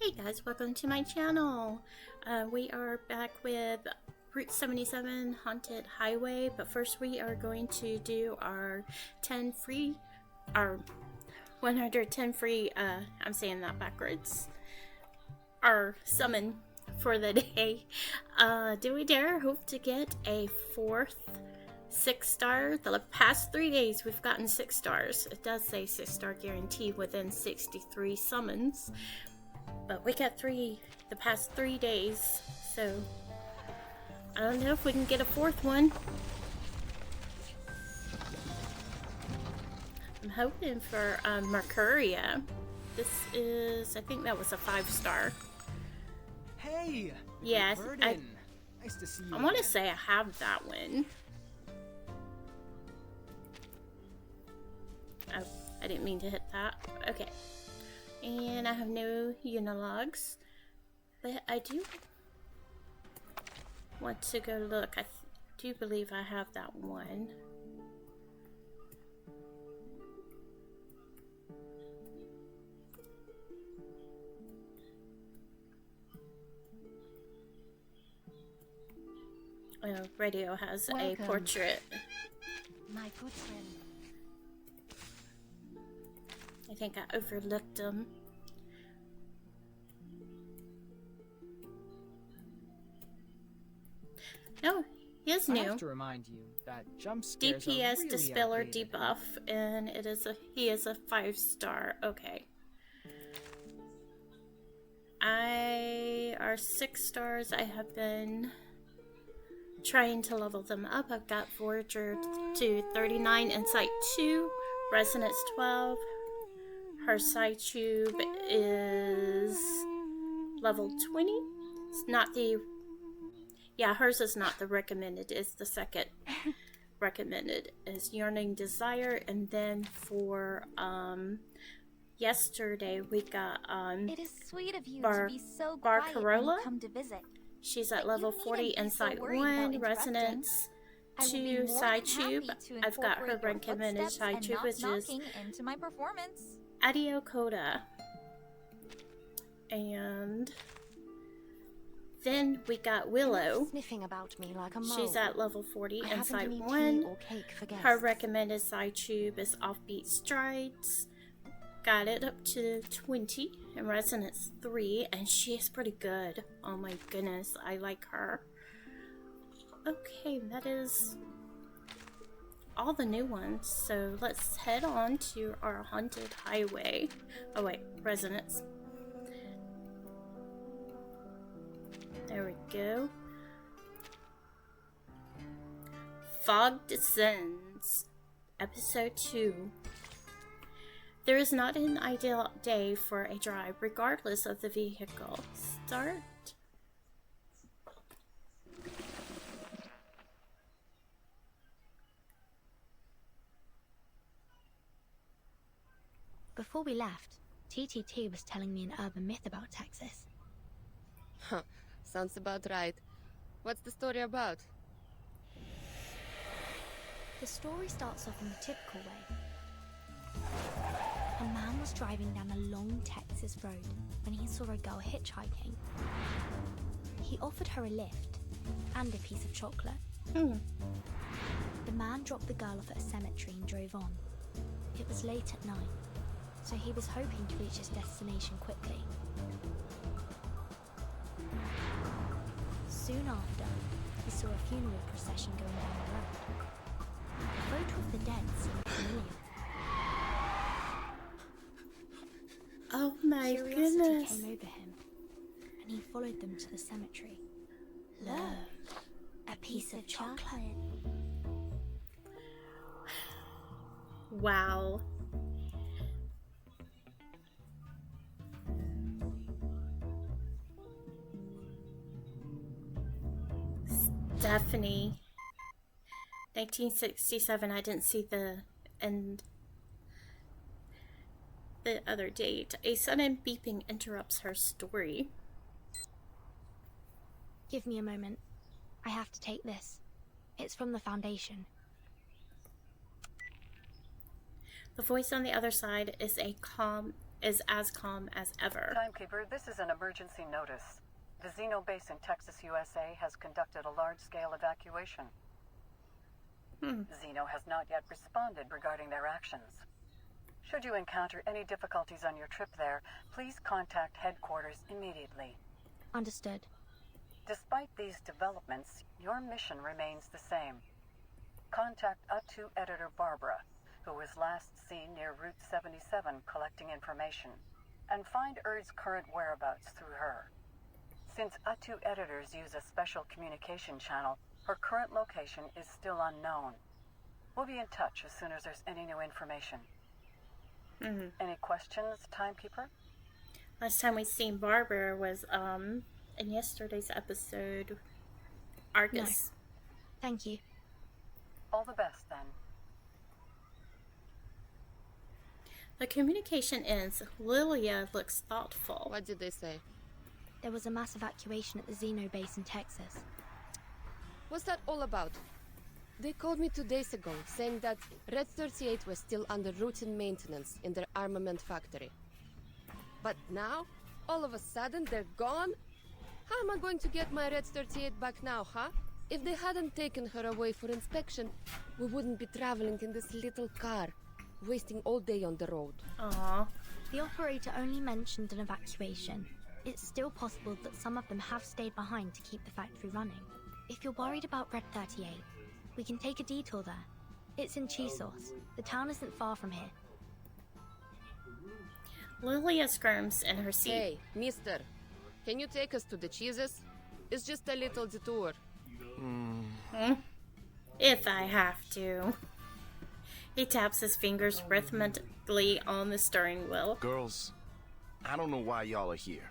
Hey guys, welcome to my channel. We are back with Route 77 Haunted Highway, but first we are going to do our 110 free, I'm saying that backwards, our summon for the day. Do we dare hope to get a fourth 6-star? The past 3 days we've gotten 6 stars. It does say 6-star guarantee within 63 summons. But we got 3 the past 3 days, so I don't know if we can get a fourth one. I'm hoping for Mercuria. This is, I think that was a 5-star. Hey! Yeah, Nice to see you. I want to say I have that one. Oh, I didn't mean to hit that. Okay. And I have no Unilogs, but I do want to go look. I do believe I have that one. Oh, Radio has a portrait. My good friend. I think I overlooked him. No, he is new. I have to remind you that jump scares DPS are really Dispeller outdated. debuff, and he is a 5-star. Okay. Our 6 stars. I have been trying to level them up. I've got Voyager to 39, Insight 2, Resonance 12. Her side tube is level 20. It's not the... Yeah, hers is not the recommended. It's the second recommended. Is Yearning Desire. And then for yesterday we got It is sweet of you to be so quiet when Barcarola. you come to visit. She's at But level you 40, needn't be so Insight worried 1, about interrupting. Resonance I will be 2, more side than happy tube. to I've got her incorporate your recommended footsteps side and tube, not which is knocking into my performance. Adio Coda. And then we got Willow. Sniffing about me like a mole. She's at level 40, I happen Insight to need tea 1. or cake for guests. Her recommended side tube is Offbeat Strides. Got it up to 20 in Resonance 3, and she is pretty good. Oh my goodness, I like her. Okay, that is all the new ones. So let's head on to our Haunted Highway. Oh wait, Resonance. There we go. Fog Descends, Episode 2. There is not an ideal day for a drive, regardless of the vehicle. Start. Before we left, TTT was telling me an urban myth about Texas. Huh, sounds about right. What's the story about? The story starts off in the typical way. A man was driving down a long Texas road when he saw a girl hitchhiking. He offered her a lift and a piece of chocolate. The man dropped the girl off at a cemetery and drove on. It was late at night, so he was hoping to reach his destination quickly. Soon after, he saw a funeral procession going down the road. The photo of the dead seemed familiar. Oh my Curiosity goodness. came over him, and he followed them to the cemetery. Lo, a piece of chocolate. Wow. Stephanie. 1967. I didn't see the end. The other date. A sudden beeping interrupts her story. Give me a moment. I have to take this. It's from the Foundation. The voice on the other side is a calm is as calm as ever. Timekeeper, this is an emergency notice. The Xeno base in Texas, USA has conducted a large-scale evacuation. Xeno has not yet responded regarding their actions. Should you encounter any difficulties on your trip there, please contact headquarters immediately. Understood. Despite these developments, your mission remains the same. Contact U2 editor Barbara, who was last seen near Route 77 collecting information, and find Erd's current whereabouts through her. Since U2 editors use a special communication channel, her current location is still unknown. We'll be in touch as soon as there's any new information. Any questions, Timekeeper? Last time we seen Barbara was in yesterday's episode, Argus. No. Thank you. All the best, then. The communication ends. Lilia looks thoughtful. What did they say? There was a mass evacuation at the Xeno base in Texas. What's that all about? They called me 2 days ago, saying that Red 38 was still under routine maintenance in their armament factory. But now, all of a sudden, they're gone? How am I going to get my Red 38 back now, huh? If they hadn't taken her away for inspection, we wouldn't be traveling in this little car, wasting all day on the road. Aww. The operator only mentioned an evacuation. It's still possible that some of them have stayed behind to keep the factory running. If you're worried about Red 38, we can take a detour there. It's in Chisos. The town isn't far from here. Lilia squirms in her seat. Hey, mister, can you take us to the cheeses? It's just a little detour. If I have to. He taps his fingers rhythmically on the steering wheel. Girls, I don't know why y'all are here.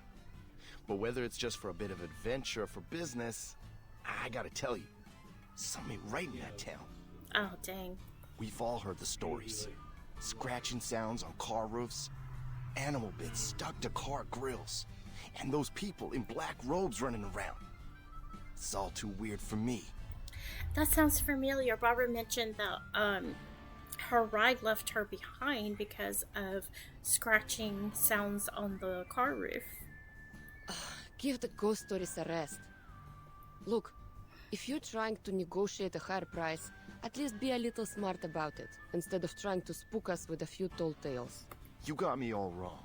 But whether it's just for a bit of adventure or for business, I gotta tell you, something ain't right in that town. Oh, dang. We've all heard the stories. Scratching sounds on car roofs, animal bits stuck to car grills, and those people in black robes running around. It's all too weird for me. That sounds familiar. Barbara mentioned that her ride left her behind because of scratching sounds on the car roof. Give the ghost stories a rest. Look, if you're trying to negotiate a higher price, at least be a little smart about it, instead of trying to spook us with a few tall tales. You got me all wrong.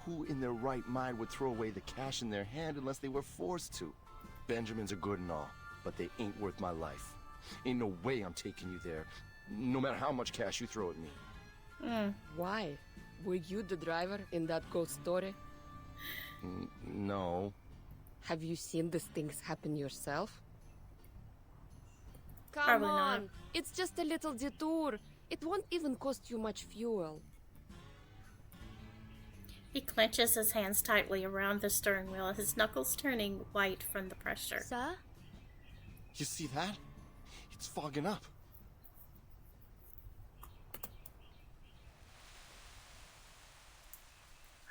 Who in their right mind would throw away the cash in their hand unless they were forced to? Benjamins are good and all, but they ain't worth my life. Ain't no way I'm taking you there, no matter how much cash you throw at me. Why? Were you the driver in that ghost story? No. Have you seen these things happen yourself? Come Probably on! not. It's just a little detour. It won't even cost you much fuel. He clenches his hands tightly around the steering wheel, his knuckles turning white from the pressure. Sir? You see that? It's fogging up.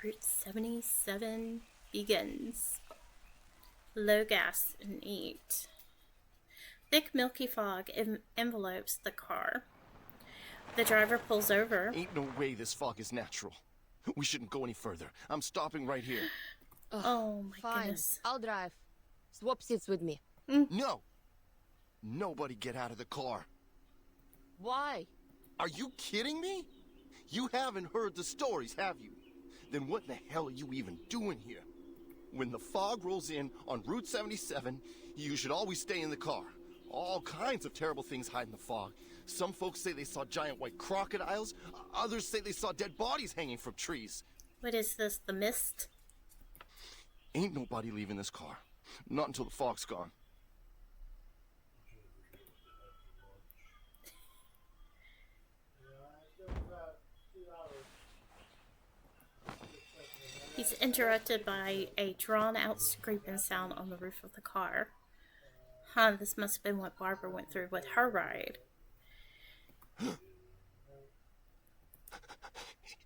Route 77 begins. Low gas and eat. Thick milky fog envelopes the car. The driver pulls over. Ain't no way this fog is natural. We shouldn't go any further. I'm stopping right here. Oh my Fine, goodness. I'll drive. Swap seats with me. No! Nobody get out of the car. Why? Are you kidding me? You haven't heard the stories, have you? Then what in the hell are you even doing here? When the fog rolls in on Route 77, you should always stay in the car. All kinds of terrible things hide in the fog. Some folks say they saw giant white crocodiles. Others say they saw dead bodies hanging from trees. What is this, the mist? Ain't nobody leaving this car. Not until the fog's gone. He's interrupted by a drawn-out scraping sound on the roof of the car. This must have been what Barbara went through with her ride.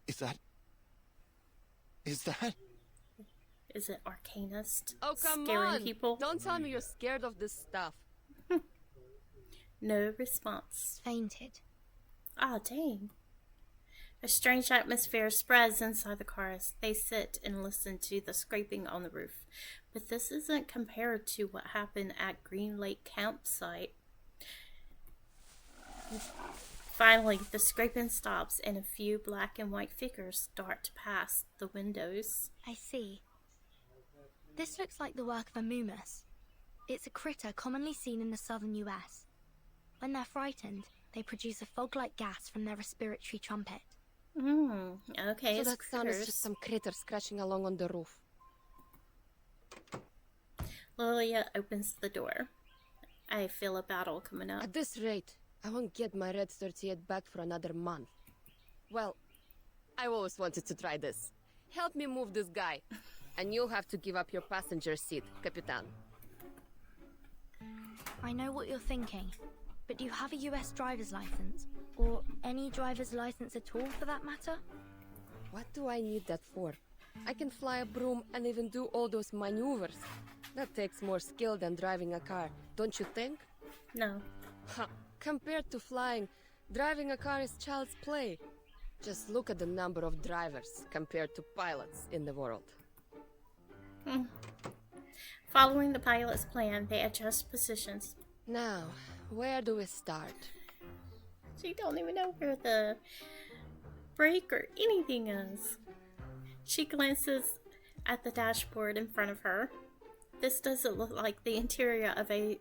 Is that... Is it Arcanist Oh, come scaring on! people? Don't tell me you're scared of this stuff. No response. Fainted. Ah, dang. A strange atmosphere spreads inside the car as they sit and listen to the scraping on the roof. But this isn't compared to what happened at Green Lake campsite. Finally, the scraping stops and a few black and white figures dart past the windows. I see. This looks like the work of a moomus. It's a critter commonly seen in the southern US. When they're frightened, they produce a fog-like gas from their respiratory trumpet. Okay, So it's that sound is critters. just some critter scratching along on the roof. Lilia opens the door. I feel a battle coming up. At this rate, I won't get my Red 38 back for another month. Well, I always wanted to try this. Help me move this guy. And you'll have to give up your passenger seat, Capitan. I know what you're thinking, but do you have a US driver's license? Or any driver's license at all, for that matter? What do I need that for? I can fly a broom and even do all those maneuvers. That takes more skill than driving a car, don't you think? No. Ha! Compared to flying, driving a car is child's play. Just look at the number of drivers compared to pilots in the world. Following the pilot's plan, they adjust positions. Now, where do we start? She don't even know where the brake or anything is. She glances at the dashboard in front of her. This doesn't look like the interior of a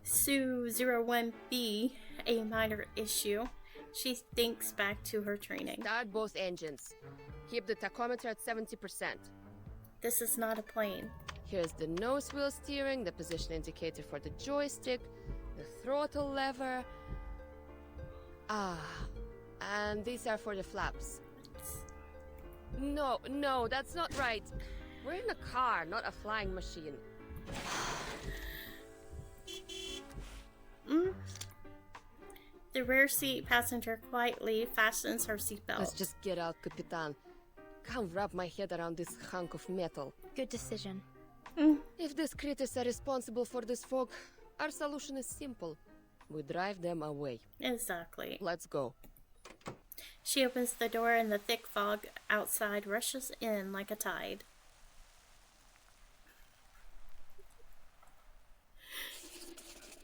Su-01B, a minor issue. She thinks back to her training. Start both engines. Keep the tachometer at 70%. This is not a plane. Here's the nose wheel steering, the position indicator for the joystick, the throttle lever. And these are for the flaps. No, that's not right. We're in a car, not a flying machine. The rear seat passenger quietly fastens her seatbelt. Let's just get out, Capitan. Can't wrap my head around this hunk of metal. Good decision. If these critters are responsible for this fog, our solution is simple. We drive them away. Exactly. Let's go. She opens the door and the thick fog outside rushes in like a tide.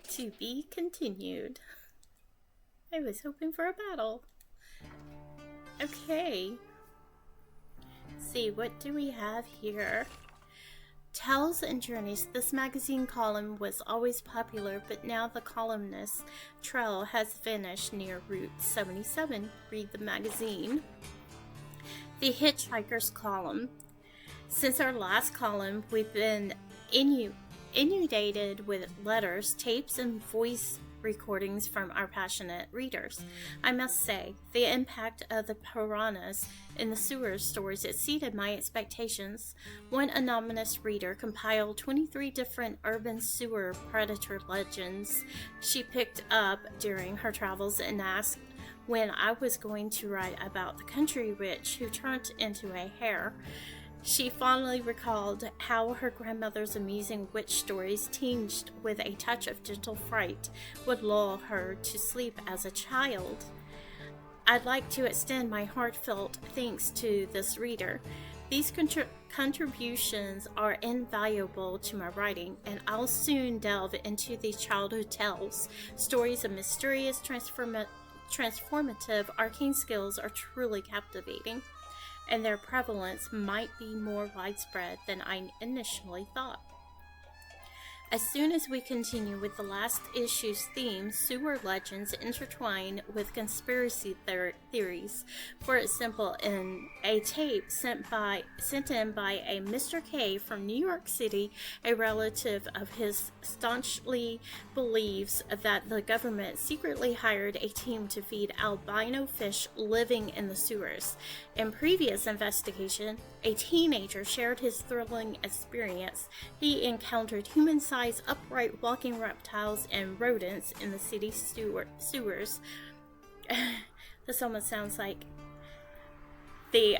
To be continued. I was hoping for a battle. Okay. See, what do we have here? Tales and Journeys. This magazine column was always popular, but now the columnist's trail has vanished near Route 77. Read the magazine. The Hitchhiker's column. Since our last column, we've been inundated with letters, tapes, and voice recordings from our passionate readers. I must say, the impact of the piranhas in the sewer stories exceeded my expectations. One anonymous reader compiled 23 different urban sewer predator legends she picked up during her travels and asked when I was going to write about the country witch who turned into a hare. She fondly recalled how her grandmother's amusing witch stories, tinged with a touch of gentle fright, would lull her to sleep as a child. I'd like to extend my heartfelt thanks to this reader. These contributions are invaluable to my writing, and I'll soon delve into these childhood tales. Stories of mysterious, transformative, arcane skills are truly captivating, and their prevalence might be more widespread than I initially thought. As soon as we continue with the last issue's theme, sewer legends intertwine with conspiracy theories. For example, in a tape sent in by a Mr. K from New York City, a relative of his staunchly believes that the government secretly hired a team to feed albino fish living in the sewers. In previous investigation, a teenager shared his thrilling experience. He encountered human-sized upright walking reptiles and rodents in the city sewers. This almost sounds like the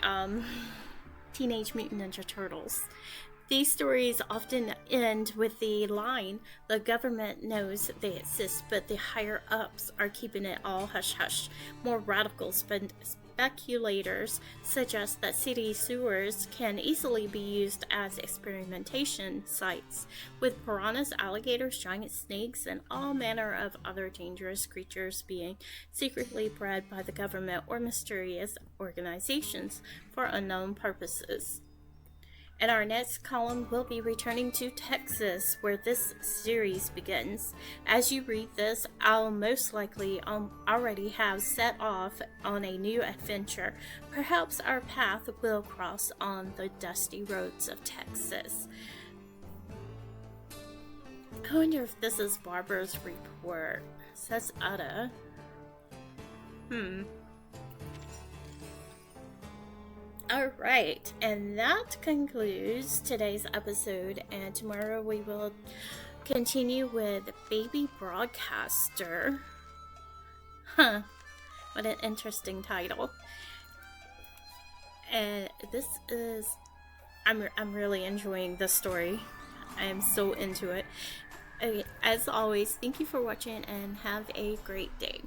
Teenage Mutant Ninja Turtles. These stories often end with the line, "The government knows they exist, but the higher-ups are keeping it all hush-hush." More radical speculators suggest that city sewers can easily be used as experimentation sites, with piranhas, alligators, giant snakes, and all manner of other dangerous creatures being secretly bred by the government or mysterious organizations for unknown purposes. In our next column, we'll be returning to Texas, where this series begins. As you read this, I'll most likely already have set off on a new adventure. Perhaps our path will cross on the dusty roads of Texas. I wonder if this is Barbara's report. It says Utta. Alright, and that concludes today's episode, and tomorrow we will continue with Baby Broadcaster. Huh, what an interesting title. And this is, I'm really enjoying this story. I am so into it. Okay, as always, thank you for watching and have a great day.